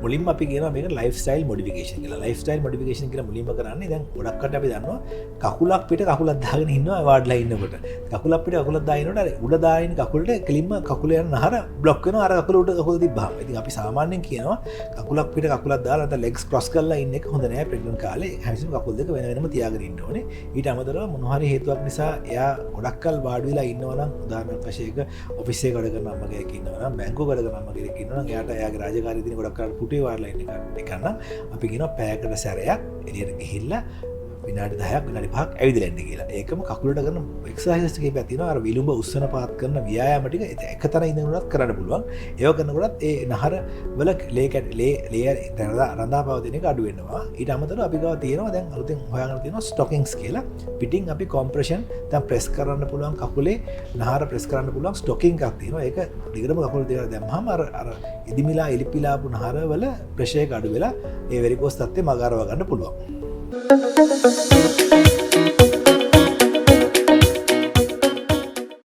මුලින්ම අපි කියනවා මේක ලයිෆ්ස්ටයිල් මොඩිෆිකේෂන් කියලා. ලයිෆ්ස්ටයිල් මොඩිෆිකේෂන් කියලා මුලින්ම කරන්නේ දැන් ගොඩක්කට අපි දන්නවා කකුලක් පිට කකුලක් දාගෙන ඉන්නවා වාඩිලා ඉන්නකොට. කකුලක් පිට කකුලක් දාගෙනනකොට අර උඩ දාගෙන කකුලට කෙලින්ම කකුල යන නහර બ્લોක් වෙනවා අර කකුල උඩ කකුල තිබ්බහම. ඉතින් අපි සාමාන්‍යයෙන් කියනවා කකුලක් පිට කකුලක් දාලා නැත්නම් legs cross කරලා ඉන්න එක හොඳ නෑ ප්‍රෙග්නන්ට් කාලේ. හැමතිස්සෙම කකුල් දෙක වෙන වෙනම තියාගෙන ඉන්න ඕනේ. ඊට අමතරව මොන හරි හේතුවක් නිසා එයා ගොඩක් කල් වාඩි වෙලා ඉන්නවා නම් උදාහරණයක් වශයෙන් ඔෆිස් එකේ වැඩ කරන අම්ම කෙනෙක් ඉන්නවා නම් බැංකුවක වැඩ කරන අම්ම කෙනෙක් ඉන්නවා නම් එයාට එයාගේ රාජකාරී දින ගොඩක් කල් පුටේ වාඩිලා ඉන්න එක නම් අපි කියනවා පැයකට සැරයක් එළියට ගිහිල්ලා විනාඩි 10ක් විනාඩි 5ක් ඇවිදලා ඉන්න කියලා. ඒකම කකුලට කරන එක්සර්සයිස් එකේ පැතිනවා අර විලුඹ උස්සන පාත් කරන ව්‍යායාම ටික එකතන ඉඳන් උනත් කරන්න පුළුවන්. ඒව කරනකොටත් ඒ නහර වල ලේ රඳා පවතින එක අඩු වෙනවා. ඊට අමතරව අපි ගාව තියෙනවා දැන් අලුතෙන් හොයාගෙන තියෙනවා ස්ටොකින්ග්ස් කියලා. පිටින් අපි කොම්ප්‍රෙෂන් දැන් ප්‍රෙස් කරන්න පුළුවන් කකුලේ නහර ප්‍රෙස් කරන්න පුළුවන් ස්ටොකින්ග් එකක් තියෙනවා. ඒක දිගටම කකුල දෙක දැම්මම අර ඉදිමිලා එලිපිලාපු නහර වල ප්‍රෙෂර් එක අඩු වෙලා ඒ වෙරිකෝස් තත්ත්වය මග අරව ගන්න පුළුවන්. Thank you.